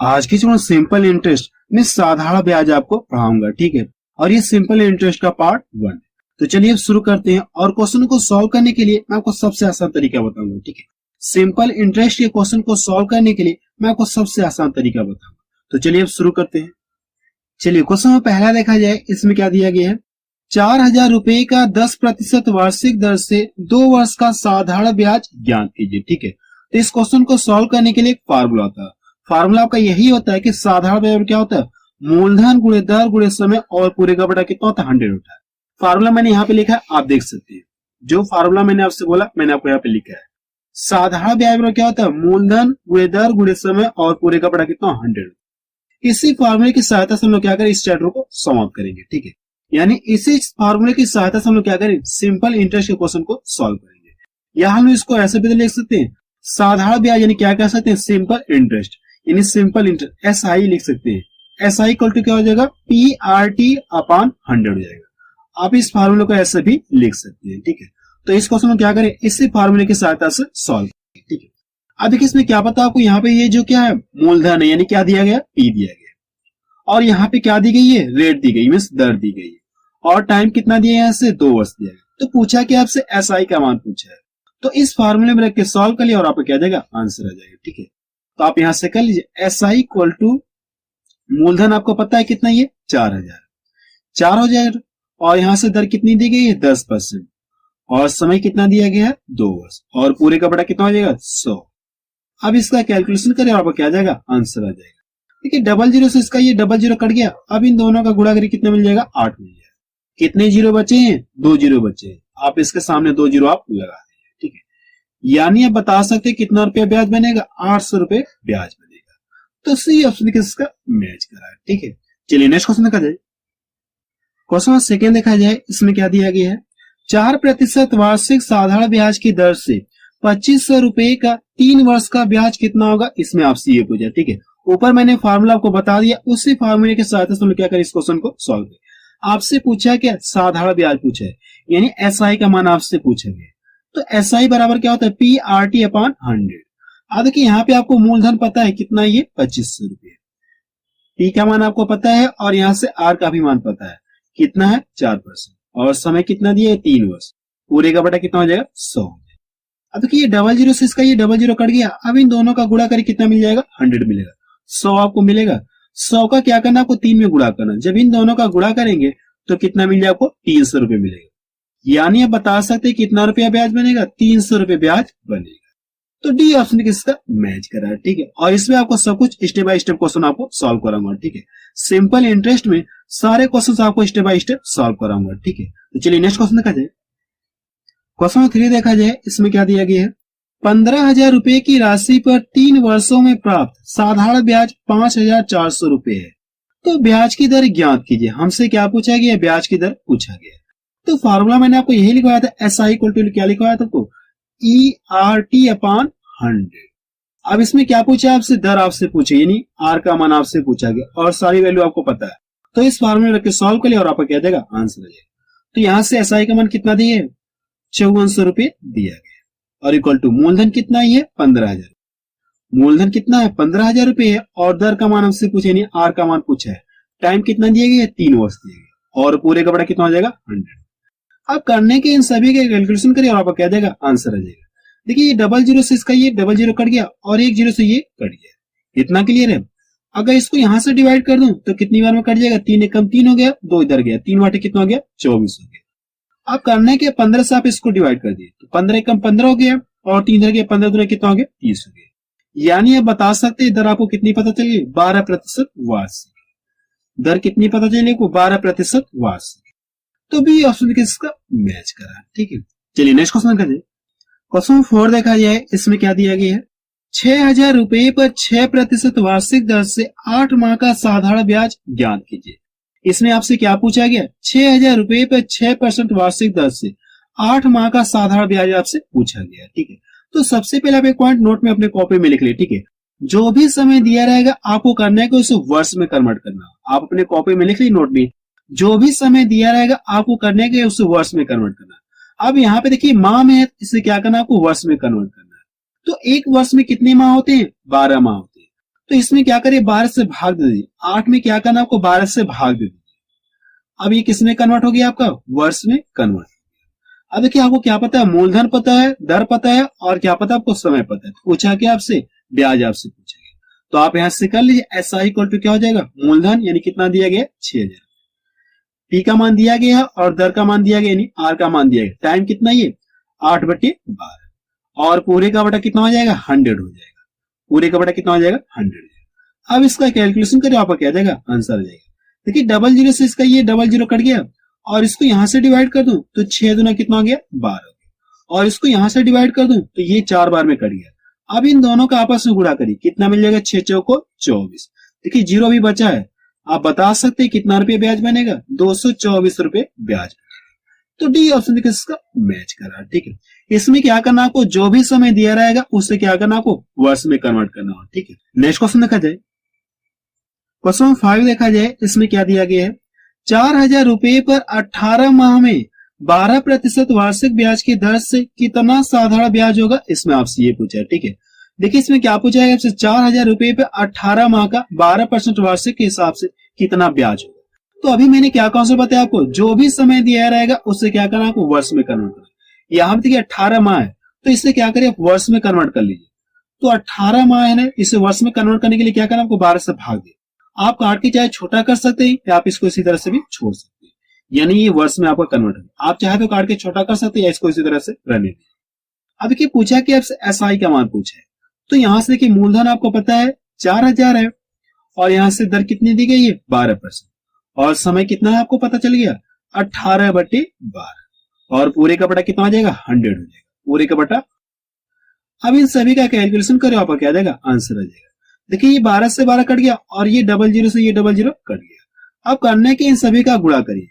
आज की जो सिंपल इंटरेस्ट में साधारण ब्याज आपको पढ़ाऊंगा, ठीक है। और ये सिंपल इंटरेस्ट का पार्ट 1। तो चलिए अब शुरू करते हैं और क्वेश्चन को सॉल्व करने के लिए मैं आपको सबसे आसान तरीका बताऊंगा, ठीक है। सिंपल इंटरेस्ट के क्वेश्चन को सॉल्व करने के लिए मैं आपको सबसे आसान तरीका बताऊंगा। तो चलिए अब शुरू करते हैं। चलिए क्वेश्चन में पहला देखा जाए, इसमें क्या दिया गया है, 4,000 रुपए का 10% वार्षिक दर से 2 वर्ष का साधारण ब्याज ज्ञात कीजिए, ठीक है। तो इस क्वेश्चन को सॉल्व करने के लिए एक फार्मूला होता है। फार्मूला आपका यही होता है कि साधारण ब्याज क्या होता है, मूलधन गुणे दर गुणे समय और पूरे का बटा कितना होता है, 100 होता है। फार्मूला मैंने यहाँ पे लिखा है, आप देख सकते हैं। जो फार्मूला मैंने आपसे बोला मैंने आपको यहाँ पे लिखा है। साधारण ब्याज में क्या होता है, मूलधन गुणे दर गुणे समय और पूरे का बटा कितना, 100। इसी फार्मूले की सहायता से हम लोग क्या करें, इस चैप्टर को समाप्त करेंगे, ठीक है। यानी इसी फार्मूले की सहायता से हम लोग क्या करें, सिंपल इंटरेस्ट के क्वेश्चन को सॉल्व करेंगे। यहाँ हम इसको ऐसे भी लिख सकते हैं, साधारण ब्याज यानी क्या कह सकते हैं, सिंपल इंटरेस्ट यानी सिंपल इंटरेस्ट, SI लिख सकते हैं। SI इक्वल टू क्या हो जाएगा, PRT अपॉन 100 हो जाएगा। आप इस फार्मूले को ऐसे भी लिख सकते हैं, ठीक है। तो इस क्वेश्चन को क्या करें, इसी फार्मूले की सहायता से सॉल्व करें, ठीक है। अब देखिए इसमें क्या पता आपको, यहाँ पे ये जो क्या है, मूलधन है यानी क्या दिया गया, P दिया गया। और यहाँ पे क्या दी गई है, रेट दी गई, मीन्स दर दी गई है। और टाइम कितना दिया है, यहाँ से 2 वर्ष दिया गया। तो पूछा कि आपसे SI का मान पूछा है, तो इस फार्मूले में रख के सॉल्व कर लिया और आपको क्या जाएगा, आंसर आ जाएगा, ठीक है। तो आप यहां से कर लीजिए, SI इक्वल टू मूलधन आपको पता है कितना, ये 4,000, 4 हो जाएगा। और यहां से दर कितनी दी गई है, 10%। और समय कितना दिया गया है, 2 वर्ष। और पूरे का बटा कितना हो जाएगा, 100। अब इसका कैलकुलेशन करें और आपको क्या जाएगा, आंसर आ जाएगा। देखिए 00 से इसका ये 00 कट गया। अब इन दोनों का गुणा करें, कितना मिल जाएगा, 8 मिल जाएगा। कितने जीरो बचे हैं, 2 जीरो बचे हैं। आप इसके सामने 2 जीरो आप लगा दीजिए, ठीक है। यानी आप बता सकते हैं कितना रुपया ब्याज बनेगा, 800 रुपए ब्याज बनेगा। तो सी ऑप्शन किसका मैच करा है, ठीक है। चलिए नेक्स्ट क्वेश्चन देखा जाए। क्वेश्चन सेकेंड देखा जाए, इसमें क्या दिया गया है, 4% वार्षिक साधारण ब्याज की दर से 2500 रुपए का 3 वर्ष का ब्याज कितना होगा, इसमें आपसे ये पूछा, ठीक है। ऊपर मैंने फार्मूला आपको बता दिया, उसी फार्मूले के सहायता से हम क्या करें, इस क्वेश्चन को सॉल्व करें। आपसे पूछा क्या, साधारण ब्याज पूछा है, यानी SI का मान आपसे पूछा गया। तो SI बराबर क्या होता है, PRT अपॉन 100। अब देखिए यहाँ पे आपको मूलधन पता है कितना, ये 2500 रुपये। P का मान आपको पता है और यहाँ से R का भी मान पता है, कितना है, 4%। और समय कितना दिया है, 3 वर्ष। पूरे का बटा कितना हो जाएगा, 100। अब देखिए ये 00 से इसका ये 00 कट गया। अब इन दोनों का गुणा करें, कितना मिल जाएगा, 100 मिलेगा। 100 आपको मिलेगा। 100 का क्या करना, आपको 3 में गुणा करना। जब इन दोनों का गुणा करेंगे तो कितना मिल जाएगा, आपको 300 रुपये मिलेगा। यानी आप बता सकते हैं कितना रुपया ब्याज बनेगा, 300 रुपये ब्याज बनेगा। तो डी ऑप्शन किसका मैच करा है, ठीक है। और इसमें आपको सब कुछ स्टेप बाय स्टेप क्वेश्चन आपको सॉल्व कराऊंगा, ठीक है। सिंपल इंटरेस्ट में सारे क्वेश्चन आपको स्टेप बाय स्टेप सॉल्व कराऊंगा, ठीक है। तो चलिए नेक्स्ट क्वेश्चन देखा जाए। क्वेश्चन 3 देखा जाए, इसमें क्या दिया गया है, 15,000 रुपए की राशि पर 3 वर्षों में प्राप्त साधारण ब्याज 5,400 रुपए है। तो ब्याज की दर ज्ञात कीजिए। हमसे क्या पूछा गया, ब्याज की दर पूछा गया। तो फार्मूला मैंने आपको यही लिखवाया था, SI इक्वल टू क्या लिखवाया था आपको, ERT अपॉन 100। अब इसमें क्या पूछा आपसे, दर आपसे पूछे, यानी R का मान आपसे पूछा गया और सारी वैल्यू आपको पता है। तो इस फार्मूले रख के सॉल्व कर लिया और आपको क्या देगा, आंसर आ जाएगा। तो यहां से SI का मान कितना दिए, 5400 रुपये दिया गया। और इक्वल टू मूलधन कितना ही है, 15,000। मूलधन कितना है, 15,000 रुपये है। और दर का मान हमसे पूछे, यानी R का मान पूछा है। टाइम कितना दिया गया, 3 वर्ष दिया गया। और पूरे का बड़ा कितना हो जाएगा, 100। अब करने के इन सभी के कैलकुलेशन करिए और आपको क्या देगा, आंसर आ जाएगा। देखिए ये 00 से इसका ये 00 कट गया और 10 से ये कट गया। इतना क्लियर है। अगर इसको यहां से डिवाइड कर दूं तो कितनी बार में कट जाएगा, 3 एकम 3 हो गया, 2 इधर गया, 3 वाटे कितना हो गया, 24 हो गया। अब करने के 15 से आप इसको डिवाइड कर दिए तो 15 एकम 15 हो गया और 3 इधर गया, 15 दूना कितना हो गया, 30 हो गया। यानी आप बता सकते हैं दर आपको कितनी पता चली, 12% वार्षिक। दर कितनी पता चली आपको, 12% वार्षिक। तो बी ऑप्शन किसका मैच करा, ठीक है। चलिए नेक्स्ट क्वेश्चन कर दे। क्वेश्चन 4 देखा जाए, इसमें क्या दिया गया है, 6,000 रुपए पर 6% वार्षिक दर से 8 माह का साधारण ब्याज ज्ञात कीजिए। इसमें आपसे क्या पूछा गया, 6,000 रुपए पर 6% वार्षिक दर से 8 माह का साधारण ब्याज आपसे पूछा गया, ठीक है। तो सबसे पहले आप एक पॉइंट नोट में अपने कॉपी में लिख ले, ठीक है। जो भी समय दिया रहेगा आपको करना है कि उसे वर्ष में कन्वर्ट करना। आप अपने कॉपी में लिख ली नोट में, जो भी समय दिया रहेगा आपको करने के उसे वर्ष में कन्वर्ट करना। अब यहाँ पे देखिए माह में है, इसे क्या करना है, आपको वर्ष में कन्वर्ट करना है। तो एक वर्ष में कितने माह होते हैं, 12 माह होते हैं। तो इसमें क्या करिए 12 से भाग दे दीजिए। 8 में क्या करना आपको 12 से भाग दे दीजिए। अब ये किस में कन्वर्ट हो गया आपका वर्ष में कन्वर्ट। अब देखिए आपको क्या पता है, मूलधन पता है, दर पता है और क्या पता है आपको समय पता है। तो पूछा क्या आपसे, ब्याज आपसे पूछा गया। तो आप यहां से कर लीजिए एस आई इक्वल टू क्या हो जाएगा, मूलधन यानी कितना दिया गया 6000, पी का मान दिया गया है और दर का मान दिया गया यानी आर का मान दिया गया। टाइम कितना ये 8/12 और पूरे का बटा कितना हो जाएगा 100 हो जाएगा। पूरे का बटा कितना हो जाएगा 100। अब इसका कैलकुलेशन करो आपका क्या जाएगा, आंसर आ जाएगा। देखिए 00 से इसका ये 00 कट गया और इसको यहां से डिवाइड कर दूं तो 6 दूना कितना हो गया 12 और इसको यहां से डिवाइड कर दूं तो ये 4 बार में कट गया। अब इन दोनों का आपस में गुणा करिए, कितना मिल जाएगा 6 चौको 24। देखिए 0 भी बचा है, आप बता सकते हैं कितना रुपये ब्याज बनेगा 224 रुपये ब्याज। तो डी ऑप्शन देखिए इसका मैच कर रहा है। ठीक है, इसमें क्या करना आपको, जो भी समय दिया रहेगा उससे क्या करना आपको वर्ष में कन्वर्ट करना हो। ठीक है, नेक्स्ट क्वेश्चन देखा जाए, क्वेश्चन 5 देखा जाए, इसमें क्या दिया गया है, 4000 रुपए पर 18 माह में 12% वार्षिक ब्याज की दर से कितना साधारण ब्याज होगा, इसमें आपसे ये पूछा है। ठीक है, देखिए इसमें क्या पूछा है आपसे, 4000 रुपए पे 18 माह का 12% वार्षिक के हिसाब से कितना ब्याज होगा। तो अभी मैंने क्या कॉन्सेप्ट बताया आपको, जो भी समय दिया रहेगा उससे क्या करना आपको वर्ष में कन्वर्ट करना। यहाँ पे देखिए 18 माह है तो इससे क्या करिए आप वर्ष में कन्वर्ट कर लीजिए। तो 18 माह है ना, इसे वर्ष में कन्वर्ट करने के लिए क्या करना आपको 12 से भाग दे। आप काट के चाहे छोटा कर सकते हैं या आप इसको इसी तरह से भी छोड़ सकते हैं, यानी ये वर्ष में आपका कन्वर्ट है। आप चाहे तो काट के छोटा कर सकते हैं या इसको इसी तरह से रहने दें। अब देखिए पूछा कि आपसे एसआई का मान पूछा है, तो यहां से देखिए मूलधन आपको पता है 4000 है और यहां से दर कितनी दी गई है 12% और समय कितना है आपको पता चल गया 18/12 और पूरे का बटा कितना हो जाएगा 100 हो जाएगा पूरे का बटा। अब इन सभी का कैलकुलेशन करो आपका क्या जाएगा, आंसर आ जाएगा। देखिए ये 12 से 12 कट गया और ये 00 से ये 00 कट गया। अब करने के इन सभी का गुणा करिए,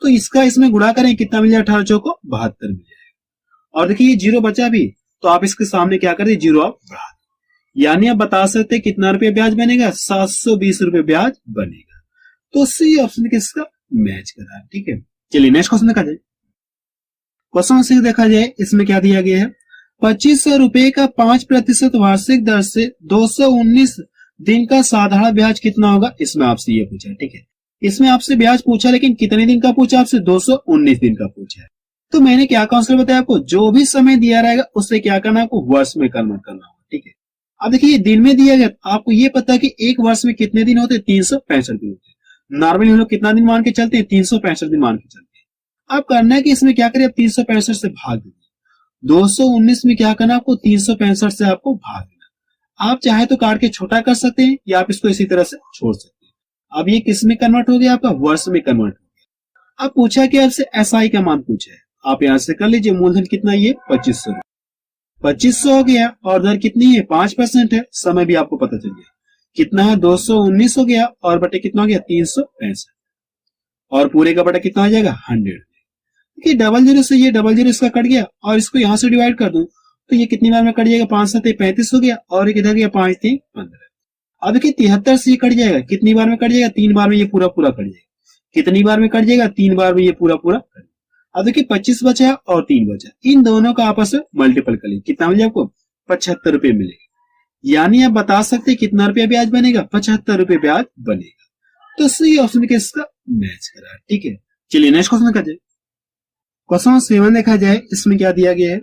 तो इसका इसमें गुणा करें कितना मिल जाएगा 18 चौको 72 मिल जाएगा। और देखिए ये 0 बचा भी तो आप इसके सामने क्या करें 0 आप बढ़ा दें, यानी आप बता सकते हैं कितना रुपये ब्याज बनेगा 720 रुपये ब्याज बनेगा। तो सी ऑप्शन किसका मैच कर रहा है। ठीक है, चलिए नेक्स्ट क्वेश्चन देखा जाए, क्वेश्चन 6 देखा जाए, इसमें क्या दिया गया है, 2500 रुपए का 5% वार्षिक दर से 219 दिन का साधारण ब्याज कितना होगा, इसमें आपसे ये पूछा है। ठीक है, इसमें आपसे ब्याज पूछा लेकिन कितने दिन का पूछा, आपसे 219 दिन का पूछा है। तो मैंने क्या कॉन्सेप्ट बताया आपको, जो भी समय दिया रहेगा उससे क्या करना है आपको वर्ष में कन्वर्ट करना होगा। ठीक है, अब देखिए दिन में दिया गया, आपको ये पता है कि एक वर्ष में कितने दिन होते हैं 365 दिन होते हैं। नॉर्मली हम लोग कितना दिन मान के चलते हैं 365 दिन मान के चलते हैं। अब करना है कि इसमें क्या करें, 365 से भाग देंगे। 219 में क्या करना आपको 365 से आपको भाग देना। आप चाहे तो काट के छोटा कर सकते हैं या आप इसको इसी तरह से छोड़ सकते हैं। अब ये किस में कन्वर्ट हो गया, आपका वर्ष में कन्वर्ट हो गया। अब पूछा कि आपसे एसआई का मान पूछा है, आप यहां से कर लीजिए, मूलधन कितना ये 2500 2500 हो गया और दर कितनी है 5% है। समय भी आपको पता चल गया कितना है 219 हो गया और बटे कितना हो गया 365 और पूरे का बटा कितना हो जाएगा 100। कि 00 से ये 00 इसका कट गया और इसको यहां से डिवाइड कर दूं तो ये कितनी बार में कट जाएगा 5 7 35 हो गया और एक इधर गया 5 3 15। अब देखिए 73 से ये कट जाएगा, कितनी बार में कट जाएगा 3 बार में ये पूरा पूरा कट जाएगा। कितनी बार में कट जाएगा 3 बार में ये पूरा पूरा कट जाएगा। अब देखिए 25 बचा और 3 बचा, इन दोनों का आपस में मल्टीपल कर लीजिए, कितना मिलेगा आपको 75 रुपये मिलेगा। यानी आप बता सकते हैं कितना रुपया ब्याज बनेगा 75 रुपये ब्याज बनेगा। तो सी ऑप्शन के इसका मैच करा। ठीक है, चलिए नेक्स्ट क्वेश्चन देखा जाए, क्वेश्चन 7 देखा जाए, इसमें क्या दिया गया है,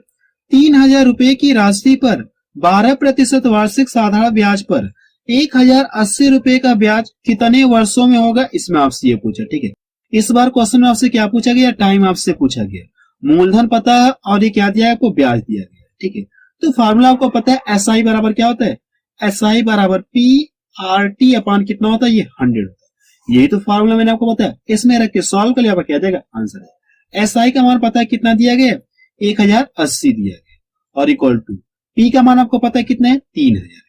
3000 रुपए की राशि पर 12% वार्षिक साधारण ब्याज पर 1080 रुपए का ब्याज कितने वर्षों में होगा, इसमें आपसे ये पूछा। ठीक है, इस बार क्वेश्चन में आपसे क्या पूछा गया, टाइम आपसे पूछा गया, मूलधन पता है और ये क्या दिया है आपको ब्याज दिया गया। ठीक है, तो फार्मूला आपको पता है एसआई बराबर क्या होता है, एसआई बराबर पी आर टी अपान कितना होता है ये 100 होता है। यही तो फार्मूला मैंने आपको बताया, इसमें रख के सॉल्व कर लिया क्या जाएगा आंसर है। एसआई का मान पता है कितना दिया गया 1080 दिया गया और इक्वल टू पी का मान आपको पता है कितना है 3000,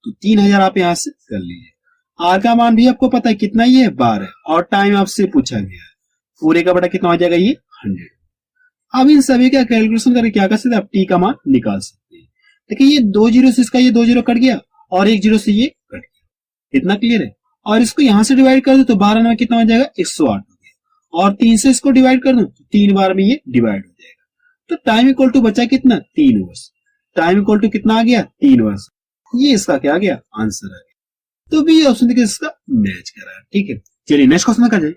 तो 3000 आप यहां से कर लीजिए। आर का मान भी आपको पता है कितना ये 12 और टाइम आपसे पूछा गया है, पूरे का बटा कितना हो जाएगा ये 100। अब इन सभी का कैलकुलेशन करके क्या कर सकते हैं, आप टी का मान निकाल सकते हैं। देखिए ये 2 जीरो से इसका ये 2 जीरो कट गया और 1 जीरो से ये कट गया, इतना क्लियर है। और इसको यहां से डिवाइड कर दो तो 12 में कितना हो जाएगा 108 हो गया और 3 से इसको डिवाइड कर दो तो 3 बार में ये डिवाइड हो जाएगा। तो टाइम इक्वल टू बचा कितना 3 वर्ष, टाइम इक्वल टू कितना आ गया 3 वर्ष। ये इसका क्या आ गया आंसर आ गया। तो बी ऑप्शन देखिए इसका मैच कर रहा है। ठीक है, चलिए नेक्स्ट क्वेश्चन देखा जाए।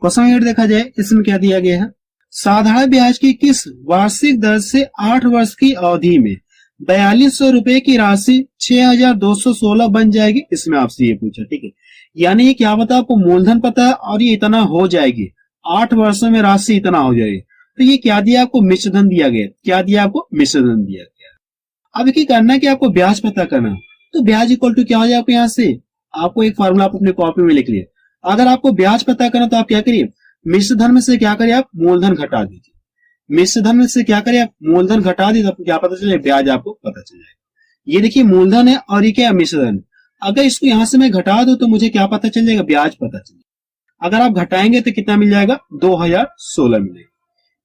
क्वेश्चन 8 देखा जाए, इसमें क्या दिया गया है, साधारण ब्याज की किस वार्षिक दर से 8 वर्ष की अवधि में 4200 रुपए की राशि 6216 बन जाएगी, इसमें आपसे ये पूछा। ठीक है, यानी ये क्या पता, आपको मूलधन पता है और ये इतना हो जाएगी, 8 वर्षों में राशि इतना हो जाएगी। तो ये क्या दिया आपको, मिश्रधन दिया गया। क्या दिया आपको, मिश्रधन दिया गया। अब क्या करना है कि आपको ब्याज पता करना, तो ब्याज इक्वल टू क्या हो जाएगा, आपको यहाँ से आपको एक फार्मूला आप अपने कॉपी में लिख लिए। अगर आपको ब्याज पता करना तो आप क्या करिए, मिश्रधन में से क्या करिए, आप मूलधन घटा दीजिए। मिश्रधन में से क्या करिए, आप मूलधन घटा दीजिए, आपको क्या पता चले, ब्याज आपको पता चल जाएगा। ये देखिए मूलधन है और ये क्या है, मिश्रधन। अगर इसको यहां से मैं घटा दूं तो मुझे क्या पता चल जाएगा, ब्याज पता चल जाएगा। अगर आप घटाएंगे तो कितना मिल जाएगा, 2016 मिलेगा।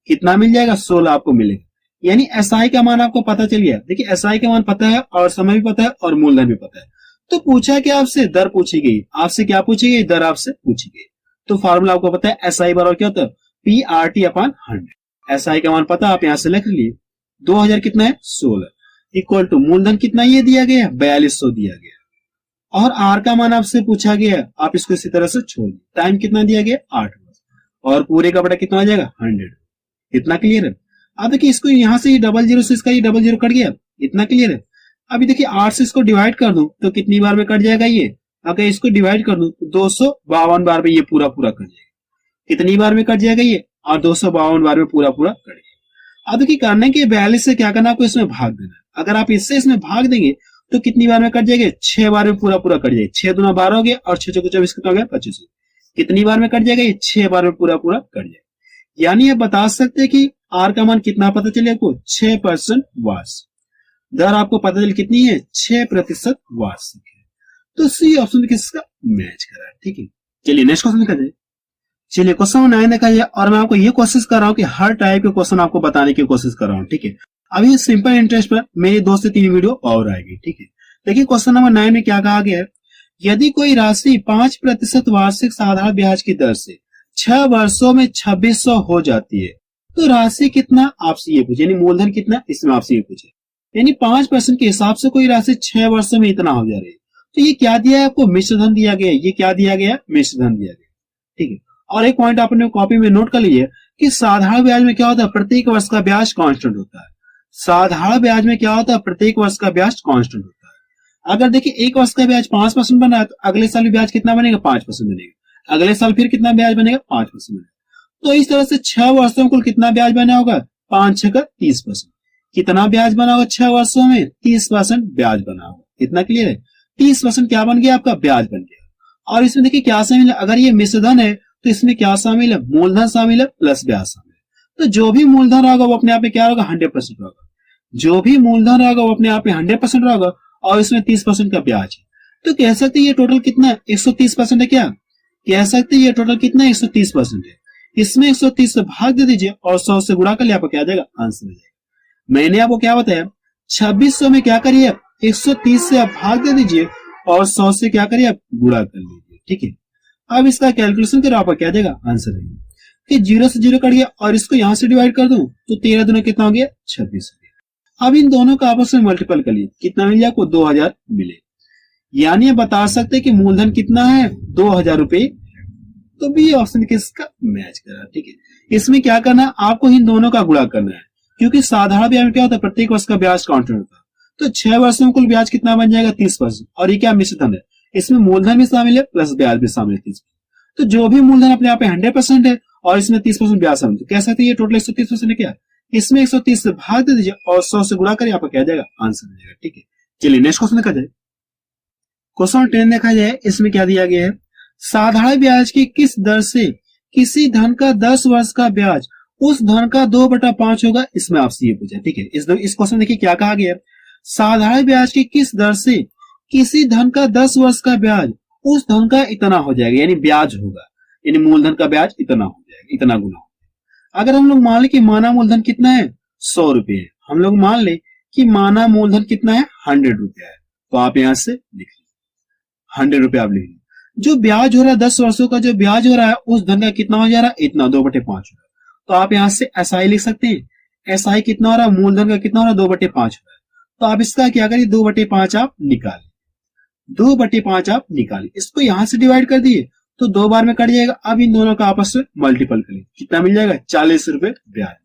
कितना मिल जाएगा, 16 आपको मिलेगा। यानी एसआई का मान आपको पता चल गया। देखिए एसआई का मान पता है और समय भी पता है और मूलधन भी पता है। तो पूछा क्या आपसे, दर पूछी गई। आपसे क्या पूछी गई, दर आपसे पूछी गई। तो फार्मूला आपको पता है, एसआई बराबर क्या होता है, PRT अपॉन 100। एसआई का मान पता, आप यहां से लिख लिए। 2000 कितना है, 16 इक्वल टू मूलधन कितना ये दिया गया, 4200 दिया गया। और आर का मान आपसे पूछा गया, आप इसको इसी तरह से छोड़ दिए। टाइम कितना दिया गया, 8 वर्ष। और पूरे का बड़ा कितना आ जाएगा, 100। इतना क्लियर है। अब देखिए इसको यहां से डबल जीरो से इसका ये डबल जीरो कट गया। इतना क्लियर है। अभी देखिए 8 से इसको डिवाइड कर दूं तो कितनी बार में कट जाएगा ये, अगर इसको डिवाइड कर दूं तो 252 बार में ये पूरा पूरा कट जाएगा। कितनी बार में कट जाएगा ये, और 252 बार में पूरा पूरा कट जाएगा। अब देखिए करने के 42 से क्या करना, आपको इसमें भाग देना। अगर आप इससे इसमें भाग देंगे तो कितनी बार में कट जाएगा, 6 बार में पूरा पूरा कट जाएगा। 6 दूना 12 हो गया और 6 चौके 24 कितना हो गया, 25। कितनी बार में कट जाएगा, ये 6 बार में पूरा पूरा कट जाएगा। यानी आप बता सकते हैं कि आर का मान कितना पता चले आपको, 6% वार्षिक। दर आपको पता चल कितनी है, 6% वार्षिक है। तो सी ऑप्शन किसका मैच कर रहा है। ठीक है, चलिए नेक्स्ट क्वेश्चन देखा जाए। चलिए क्वेश्चन 9 देखा जाए, और मैं आपको ये कोशिश कर रहा हूँ कि हर टाइप के क्वेश्चन आपको बताने की कोशिश कर रहा हूँ। ठीक है, अभी सिंपल इंटरेस्ट पर मेरी 2 से 3 वीडियो और आएगी। ठीक है, देखिए क्वेश्चन नंबर 9 में क्या कहा गया है, यदि कोई राशि 5% वार्षिक साधारण ब्याज की दर से 6 वर्षों में 2600 हो जाती है तो राशि कितना, आपसे ये पूछे। यानी मूलधन कितना, इसमें आपसे ये पूछे। यानी 5% के हिसाब से कोई राशि 6 वर्षों में इतना हो जा रही है। तो ये क्या दिया है आपको, मिश्रधन दिया गया है। ये क्या दिया गया, मिश्रधन दिया गया। ठीक है, और एक पॉइंट आपने कॉपी में नोट कर लीजिए कि साधारण ब्याज में क्या होता है, प्रत्येक वर्ष का ब्याज कांस्टेंट होता है। साधारण ब्याज में क्या होता है, प्रत्येक वर्ष का ब्याज कांस्टेंट होता है। अगर देखिए एक वर्ष का ब्याज 5% बना है तो अगले साल भी ब्याज कितना बनेगा, 5% बनेगा। अगले साल फिर कितना ब्याज बनेगा, 5% बनेगा। तो इस तरह से 6 वर्षों में कुल कितना ब्याज बना होगा, 5 6 का 30%। कितना ब्याज बना होगा 6 वर्षों में, 30% ब्याज बना होगा। इतना क्लियर है। 30% क्या बन गया, आपका ब्याज बन गया। और इसमें देखिए क्या शामिल है, अगर ये मिश्रधन है तो इसमें क्या शामिल है, मूलधन शामिल है प्लस ब्याज शामिल है। तो जो भी मूलधन रहेगा वो अपने आप में क्या होगा, 100% होगा। जो भी मूलधन रहेगा वो अपने आप में 100% रहेगा और इसमें 30% का ब्याज है। तो कह सकते हैं ये टोटल कितना है, 130% है। क्या कह सकते हैं ये टोटल कितना है, 130% है। इसमें 130 से भाग दे दीजिए और 100 से गुणा कर लिया, आपको क्या आ जाएगा, आंसर आ जाएगा। मैंने आपको क्या बताया, 2600 में क्या करिए, 130 से आप भाग दे दीजिए और 100 से क्या करिए, आप गुणा कर लीजिए। ठीक है, अब इसका कैलकुलेशन करो, आपका क्या आ जाएगा, आंसर आएगा। कि 0 से 0 कट गया और इसको यहां से डिवाइड कर दूं तो 13 दूना कितना हो गया, 26 हो गया। अब इन दोनों का आपस में मल्टीपल कर लिए, कितना मिल जाए, आपको 2000 मिले। यानी आप बता सकते हैं कि मूलधन कितना है, 2000 रुपए। तो बी ऑप्शन किसका मैच कर रहा है। ठीक है, इसमें क्या करना है, आपको इन दोनों का गुणा करना है। क्योंकि साधारण ब्याज में क्या होता है, प्रत्येक वर्ष का ब्याज कांस्टेंट होता है। तो 6 वर्षों में कुल ब्याज कितना बन जाएगा, 30%। और ये क्या मिश्रधन है, इसमें मूलधन भी शामिल है प्लस ब्याज भी शामिल है 30%। तो जो भी मूलधन अपने आप में 100% है और इसमें 30% ब्याज शामिल है, तो कह सकते हैं ये टोटल 130% है। क्या इसमें 130 से भाग दे दीजिए और 100 से गुणा करिए, आपका क्या जाएगा, आंसर आ जाएगा। ठीक है, चलिए नेक्स्ट क्वेश्चन देखा जाए। क्वेश्चन 10 देखा जाए, इसमें क्या दिया गया है, साधारण ब्याज की किस दर से किसी धन का 10 वर्ष का ब्याज उस धन का 2/5 होगा, इसमें आपसे ये पूछा। ठीक है, इस क्वेश्चन देखिए क्या कहा गया, साधारण ब्याज की किस दर से किसी धन का 10 वर्ष का ब्याज उस धन का इतना हो जाएगा। यानी ब्याज होगा, यानी मूलधन का ब्याज इतना हो जाएगा, इतना गुना हो जाएगा। अगर हम लोग मान ले कि माना मूलधन कितना है, 100 रुपए है। हम लोग मान ले कि माना मूलधन कितना है, 100 रुपया है। तो आप यहां से लिख लीजिए 100 रुपया आप लिख लीजिए। जो ब्याज हो रहा है 10 वर्षों का जो ब्याज हो रहा है उस धन का कितना हो जा रहा है, इतना 2/5 हो रहा है। तो आप यहां से एसआई लिख सकते हैं। एसआई कितना हो रहा है, मूलधन का कितना हो रहा है, 2/5 हो रहा है। तो आप इसका क्या करिए, 2/5 आप निकालें। 2/5 आप निकालिए, इसको यहां से डिवाइड कर दिए तो 2 बार में कट जाएगा। अब इन दोनों का आपस में मल्टीपल करिए, कितना मिल जाएगा? 40 रुपए ब्याज।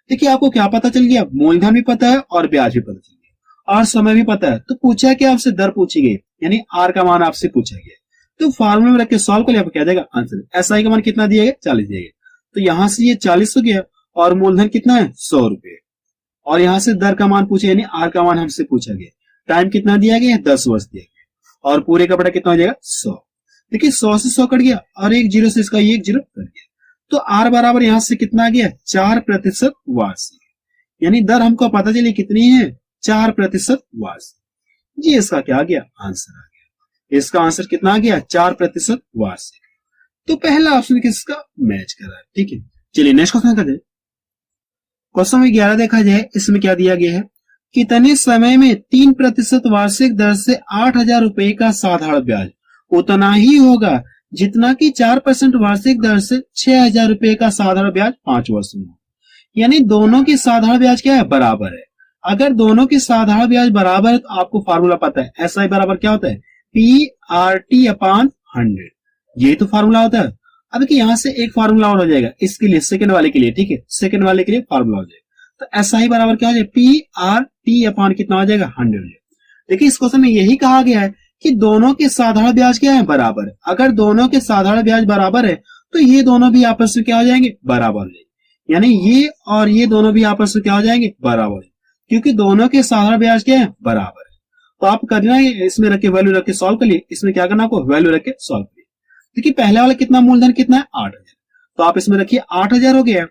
देखिए आपको क्या पता चल गया? मूलधन भी पता है और ब्याज भी पता चल गया और समय भी पता है। तो पूछा क्या आपसे? दर पूछी गई, यानी आर का मान आपसे पूछा गया। तो फार्मूले में रख के सॉल्व कर लिया, आपको क्या देगा? आंसर। एसआई का मान कितना दिया गया? 40 दिया गया। तो यहां से ये 40 हो गया और मूलधन कितना है? 100 रुपए। और यहां से दर का मान पूछे, यानी आर का मान हमसे पूछा गया। टाइम कितना दिया गया? 10 वर्ष दिया गया और पूरे का बड़ा कितना हो जाएगा? 100। देखिए 100 से 100 कट गया और एक जीरो से इसका एक जीरो कट गया। तो आर बराबर यहां से कितना आ गया? 4% वार्षिक, यानी दर हमको पता चली कितनी है? 4% वार्षिक। जी इसका क्या आ गया? आंसर आ गया। इसका आंसर कितना आ गया? 4% वार्षिक। तो पहला ऑप्शन किसका मैच कर रहा है। ठीक है, चलिए नेक्स्ट क्वेश्चन करते हैं। क्वेश्चन में 11 देखा जाए, इसमें क्या दिया गया है? कितने समय में 3% वार्षिक दर से 8,000 रुपए का साधारण ब्याज उतना ही होगा जितना कि 4% वार्षिक दर से 6,000 रुपए का साधारण ब्याज 5 वर्ष में हो। यानी दोनों की साधारण ब्याज क्या है? बराबर है। अगर दोनों की साधारण ब्याज बराबर है तो आपको फार्मूला पता है, एसआई बराबर क्या होता है? PRT/100। यही तो फार्मूला होता है। अब देखिए यहां से एक फार्मूला और हो जाएगा इसके लिए, सेकंड वाले के लिए। ठीक है, सेकंड वाले के लिए फार्मूला हो जाएगा। तो एसआई बराबर क्या हो जाएगा? PRT/ कितना हो जाएगा? 100 हो जाएगा। देखिए इस क्वेश्चन में यही कहा गया है कि दोनों के साधारण ब्याज क्या है? बराबर है। अगर दोनों के साधारण ब्याज बराबर है तो ये दोनों भी आपस में क्या हो जाएंगे? बराबर हो जाएंगे। यानी ये और ये दोनों भी आपस में क्या हो जाएंगे? बराबर, क्योंकि दोनों के साधारण ब्याज क्या है? बराबर है। तो आप करना है इसमें रख के वैल्यू रख के सॉल्व कर लिए। इसमें क्या करना आपको? वैल्यू रख के सॉल्व करिए। देखिए पहले वाला कितना मूलधन कितना है? 8,000। तो आप इसमें रखिए 8,000 हो गया,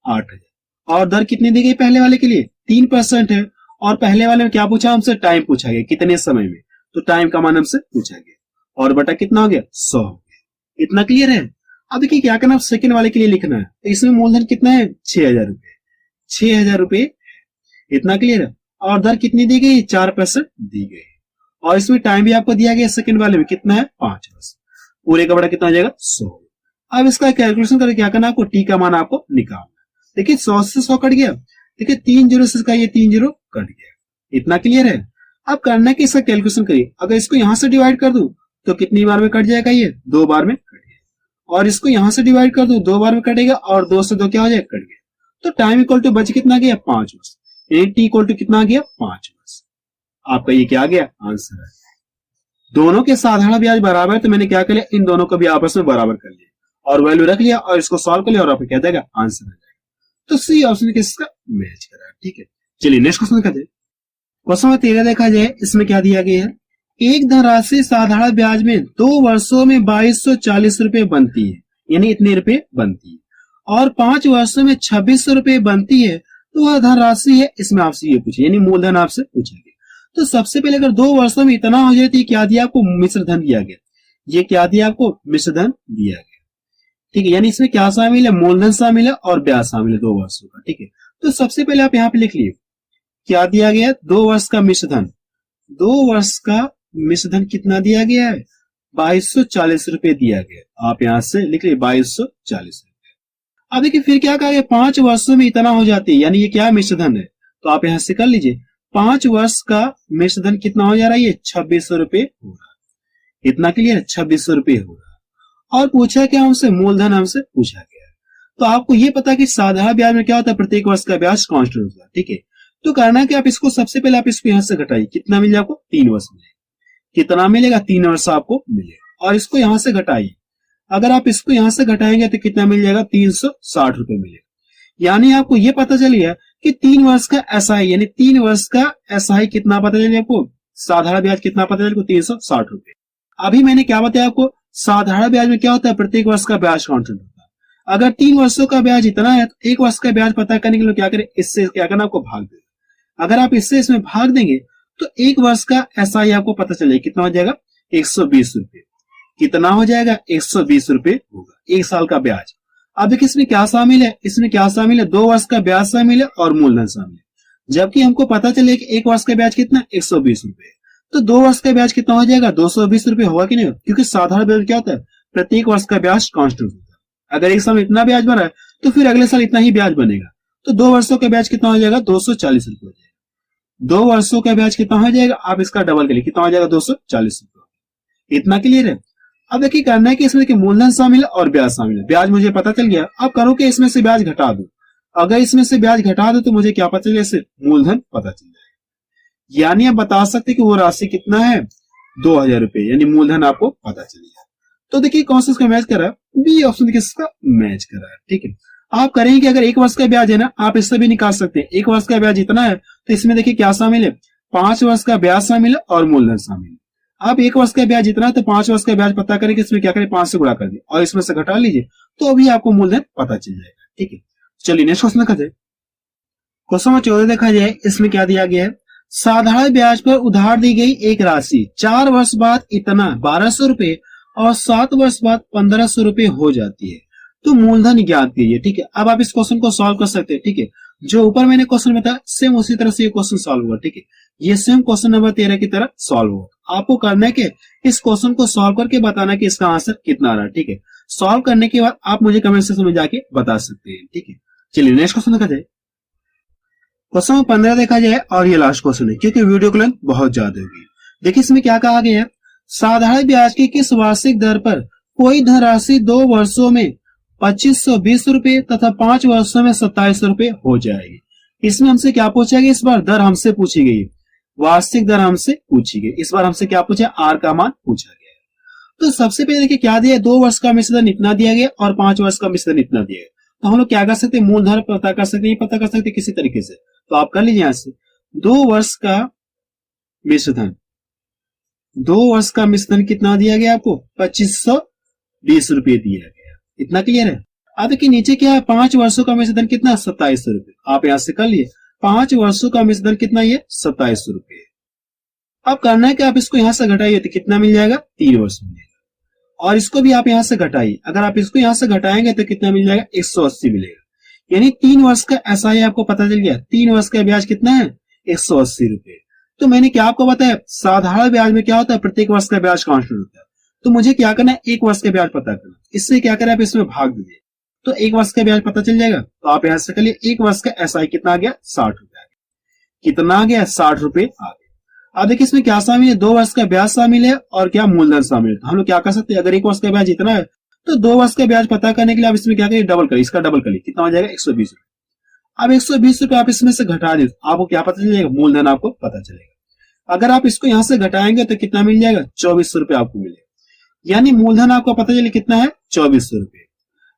8,000। और दर कितनी दी गई पहले वाले के लिए? 3% है। और पहले वाले में क्या पूछा हमसे? टाइम पूछा गया, कितने समय में। तो टाइम का मान हमसे पूछा गया और बटा कितना हो गया? 100 हो गया। इतना क्लियर है? अब देखिए क्या करना, सेकंड वाले के लिए लिखना है। तो इसमें मूलधन कितना है? 6,000 रुपए, 6,000 रुपए। इतना क्लियर है? और दर कितनी दी गई? 4% दी गई। और इसमें टाइम भी आपको दिया गया सेकंड वाले में, कितना है? 5 वर्ष। पूरे का बड़ा कितना हो जाएगा? 100। अब इसका कैलकुलेशन करके क्या करना आपको? टी का मान आपको निकालना। देखिए 100 से 100 कट गया। देखिए 3 जीरो से इसका ये 3 जीरो कट गया। इतना क्लियर है? अब करना है कि इसका कैलकुलेशन करिए। अगर इसको यहां से डिवाइड कर दूं तो कितनी बार में कट जाएगा? ये 2 बार में कट गया। और इसको यहां से डिवाइड कर दूं 2 बार में कटेगा और 2 से 2 क्या हो जाएगा? कट गया। तो टाइम इक्वल टू बच कितना गया? 5 वर्ष। टी इक्वल टू कितना गया? 5 वर्ष। आपका ये क्या आ गया? आंसर है। दोनों के साधारण ब्याज बराबर है तो मैंने क्या कर लिया? इन दोनों को भी आपस में बराबर कर लिया और वैल्यू रख लिया और इसको सॉल्व कर लिया और आपको क्या देगा? आंसर आ जाएगा। तो सी ऑप्शन किसका मैच कर रहा है। ठीक है, चलिए नेक्स्ट क्वेश्चन करते हैं। क्वेश्चन में 13 देखा जाए, इसमें क्या दिया गया है? एक धनराशि साधारण ब्याज में 2 वर्षों में 2240 रुपए बनती है, यानी इतने रुपए बनती है, और 5 वर्षों में 2600 रुपए बनती है। तो वह धनराशि है, इसमें आपसे ये पूछे, यानी मूलधन आपसे पूछा गया। तो सबसे पहले अगर 2 वर्षों में इतना हो जाए तो क्या दिया आपको? मिश्र धन दिया गया। ये क्या दिया आपको? मिश्र धन दिया गया। ठीक है, यानी इसमें क्या शामिल है? मूलधन शामिल है और ब्याज शामिल है 2 वर्षों का। ठीक है, तो सबसे पहले आप यहाँ पे लिख लिए क्या दिया गया? 2 वर्ष का मिश्र धन। 2 वर्ष का मिश्र धन कितना दिया गया है? 2240 रुपए दिया गया। आप यहां से लिख लिए 2240 रुपए। अब देखिए फिर क्या कहा गया? 5 वर्षों में इतना हो जाती है, यानी ये क्या मिश्र धन है। तो आप यहां से कर लीजिए 5 वर्ष का मिश्र धन कितना हो जा रहा है? ये 2600 रुपए हो रहा है। इतना क्लियर? 2600 रुपए हो रहा है। और पूछा क्या हमसे? मूलधन हमसे पूछा गया। तो आपको ये पता कि साधारण ब्याज में क्या होता है? प्रत्येक वर्ष का ब्याज कांस्टेंट होता है। ठीक है, तो करना है कि आप इसको सबसे पहले आप इसको यहां से घटाइए। कितना मिल जाए आपको? 3 वर्ष मिलेगा। कितना मिलेगा? 3 वर्ष आपको मिलेगा। और इसको यहां से घटाइए। अगर आप इसको यहां से घटाएंगे तो कितना मिल जाएगा? 360 रुपए मिलेगा। यानी आपको ये पता चल गया कि 3 वर्ष का एसआई, यानी 3 वर्ष का एसआई कितना पता चलिए आपको? साधारण ब्याज कितना पता चलिए? 360 रुपए। अभी मैंने क्या बताया आपको? साधारण ब्याज में क्या होता है? प्रत्येक वर्ष का ब्याज कांस्टेंट होता है। अगर 3 वर्षों का ब्याज इतना है तो 1 वर्ष का ब्याज पता करने के लिए क्या करें? इससे क्या करना? आपको भाग देना। अगर आप इससे इसमें भाग देंगे तो 1 वर्ष का एसआई आपको पता चलेगा कितना हो जाएगा? 120 रुपए। कितना हो जाएगा? 120 रुपए होगा 1 साल का ब्याज। अब देखिए इसमें क्या शामिल है? इसमें क्या शामिल है? 2 वर्ष का ब्याज शामिल है और मूलधन शामिल है। जबकि हमको पता चले कि 1 वर्ष का ब्याज कितना? 120 रुपए। तो 2 वर्ष का ब्याज कितना हो जाएगा? 220 रुपए होगा कि नहीं? क्योंकि साधारण ब्याज क्या होता है? प्रत्येक वर्ष का ब्याज कांस्टेंट होता है। अगर एक साल में इतना ब्याज बना है तो फिर अगले साल इतना ही ब्याज बनेगा। तो 2 वर्षों का ब्याज कितना हो जाएगा? 240 रुपए हो जाएगा। 2 वर्षों का ब्याज कितना हो जाएगा, आप इसका डबल करिए, कितना हो जाएगा 240 रुपये। इतना क्लियर है। अब देखिए करना है कि इसमें देखिए मूलधन शामिल है और ब्याज शामिल है। ब्याज मुझे पता चल गया, अब करो कि इसमें से ब्याज घटा दो। अगर इसमें से ब्याज घटा दो तो मुझे क्या पता चले, सिर्फ मूलधन पता चल जाएगा। यानी आप बता सकते कि वो राशि कितना है, 2000 रुपये, यानी मूलधन आपको पता चल गया। तो देखिए कौन सा इसका मैच कर रहा है, बी ऑप्शन देखिए इसका मैच कर रहा है। ठीक है, आप करेंगे कि अगर 1 वर्ष का ब्याज है ना, आप इससे भी निकाल सकते हैं। 1 वर्ष का ब्याज इतना है तो इसमें देखिए क्या शामिल है, 5 वर्ष का ब्याज शामिल है और मूलधन शामिल है। आप 1 वर्ष का ब्याज इतना है तो 5 वर्ष का ब्याज पता करें कि इसमें क्या करें, 5 से गुणा कर दिए और इसमें से घटा लीजिए, तो अभी आपको मूलधन पता चल जाएगा। ठीक है, चलिए नेक्स्ट क्वेश्चन देखा जाए। क्वेश्चन नंबर 14 देखा जाए, इसमें क्या दिया गया है, साधारण ब्याज पर उधार दी गई एक राशि 4 वर्ष बाद इतना 1200 रुपए और 7 वर्ष बाद 1500 रुपए हो जाती है, तो मूलधन ज्ञात कीजिए। ठीक है, अब आप इस क्वेश्चन को सॉल्व कर सकते हैं। ठीक है, जो ऊपर मैंने क्वेश्चन बताया सेम उसी तरह से ये क्वेश्चन सॉल्व होगा। ठीक है, ये सेम क्वेश्चन नंबर 13 की तरह सॉल्व होगा। आपको करना है कि इस क्वेश्चन को सॉल्व करके बताना कि इसका आंसर कितना आ रहा है। ठीक है, सॉल्व करने के बाद आप मुझे कमेंट सेक्शन में जाके बता सकते हैं। ठीक है, चलिए नेक्स्ट क्वेश्चन देखा जाए। क्वेश्चन नंबर 15 देखा जाए और ये लास्ट क्वेश्चन है क्योंकि वीडियो की लेंथ बहुत ज्यादा होगी। देखिए इसमें क्या कहा गया है, साधारण ब्याज की किस वार्षिक दर पर कोई धनराशि 2 वर्षों में 2520 रुपए तथा 5 वर्षों में 2700 रुपए हो जाएगी। इसमें हमसे क्या पूछा गया, इस बार दर हमसे पूछी गई है, वार्षिक दर हमसे पूछी गई। इस बार हमसे क्या पूछा, आर का मान पूछा गया है। तो सबसे पहले देखिए क्या दिया, 2 वर्ष का मिश्रण इतना दिया गया और 5 वर्ष का मिश्रण इतना दिया गया। तो हम लोग क्या कर सकते हैं, मूलधन पता कर सकते हैं, पता कर सकते हैं किसी तरीके से। तो आप कर लीजिए यहां से 2 वर्ष का मिश्रण, 2 वर्ष का मिश्रण कितना दिया गया आपको, 2520 रुपये दिया गया। इतना क्लियर है। अब देखिए नीचे क्या है, 5 वर्षों का मिश्रण कितना, 2700 रुपये। आप यहां से कर लिए 5 वर्षों का मिश्रण कितना, ये 2700 रुपये। अब करना है कि आप इसको यहां से घटाइए तो कितना मिल जाएगा, 3 वर्ष मिलेगा। और इसको भी आप यहां से घटाइए, अगर आप इसको यहां से घटाएंगे तो कितना मिल जाएगा, 180 मिलेगा। यानी 3 वर्ष का एसआई आपको पता चल गया। 3 वर्ष का ब्याज कितना है, 180 रुपये। तो मैंने क्या आपको बताया, साधारण ब्याज में क्या होता है, प्रत्येक वर्ष का ब्याज कांस्टेंट होता है। तो मुझे क्या करना है, 1 वर्ष का ब्याज पता करना। इससे क्या करें, आप इसमें भाग दीजिए तो 1 वर्ष का ब्याज पता चल जाएगा। तो आप यहां से कर लिए 1 वर्ष का एसआई कितना आ गया, 60 रुपए आ गया। कितना आ गया, 60 रुपए आ गया। अब देखिए इसमें क्या शामिल है, 2 वर्ष का ब्याज शामिल है और क्या मूलधन शामिल है। तो हम लोग क्या कर सकते हैं, अगर 1 वर्ष का ब्याज इतना है तो 2 वर्ष का ब्याज पता करने के लिए आप इसमें क्या करिए, डबल करिए, इसका डबल करिए, कितना हो जाएगा, 120 रुपए। अब 120 रुपए आप इसमें से घटा दीजिए, आपको क्या पता चलेगा, मूलधन आपको पता चलेगा। अगर आप इसको यहां से घटाएंगे तो कितना मिल जाएगा, 2400 रुपए आपको मिलेगा। यानी मूलधन आपको पता चले कितना है, 2400 रुपए।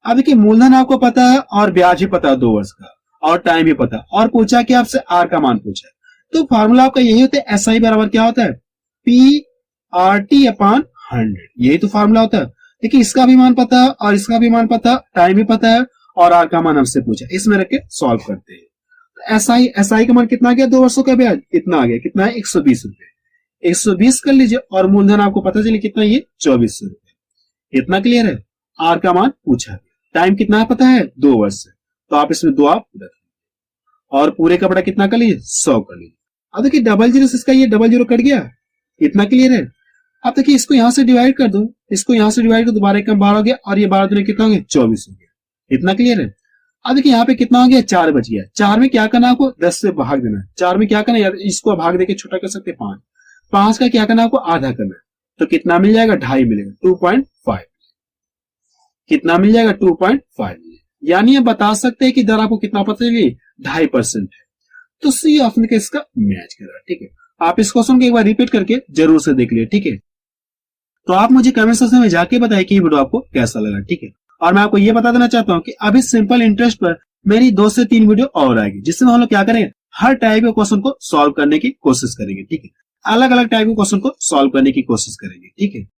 अब देखिए मूलधन आपको पता है और ब्याज भी पता है 2 वर्ष का, और टाइम भी पता है, और पूछा कि आपसे आर का मान पूछा है। तो फॉर्मूला आपका यही होता है, एसआई बराबर क्या होता है, PRT/100। यही तो फॉर्मूला होता है। देखिए इसका भी मान पता है और इसका भी मान पता है, टाइम भी पता है और आर का मान हमसे पूछा, इसमें रख के सॉल्व करते हैं। तो एसआई का मान कितना आ गया, 2 वर्षों का ब्याज इतना आ गया, कितना है, 120 रुपए। 120 कर लीजिए और मूलधन आपको पता चले कितना, ये 2400 रुपए। इतना क्लियर है। आर का मान पूछा है, टाइम कितना है पता है, 2 वर्ष है। तो आप इसमें 2 आप रख लीजिए और पूरे का बड़ा कितना कर लीजिए, 100 कर लीजिए। अब देखिए 00 से इसका ये 00 कट गया। इतना क्लियर है। अब देखिए इसको यहां से डिवाइड कर दो, इसको यहां से डिवाइड कर दो, 12 कम 12 हो गया और ये 12 दूनी कितना हो गया, 24 हो गया। इतना क्लियर है। अब देखिए यहाँ पे कितना हो गया, 4 बच गया। 4 में क्या करना है आपको, 10 से भाग देना है। 4 में क्या करना है, इसको भाग देके छोटा कर सकते हैं 5। 5 का क्या करना है आपको, आधा करना है। तो कितना मिल जाएगा, 2.5 मिलेगा, 2.5। कितना मिल जाएगा, 2.5। यानी आप बता सकते हैं कि दर आपको कितना पता चलिए, 2.5% है। तो सी ऑप्शन का इसका मैच कर रहा है। ठीक है, आप इस क्वेश्चन को एक बार रिपीट करके जरूर से देख लिए। ठीक है, तो आप मुझे कमेंट सेक्शन में जाके बताइए कि वीडियो आपको कैसा लगा। ठीक है, और मैं आपको ये बता देना चाहता हूं कि अभी सिंपल इंटरेस्ट पर मेरी 2 से 3 वीडियो और आएगी, जिसमें हम लोग क्या करेंगे, हर टाइप के क्वेश्चन को सॉल्व करने की कोशिश करेंगे। ठीक है, अलग अलग टाइप के क्वेश्चन को सॉल्व करने की कोशिश करेंगे। ठीक है।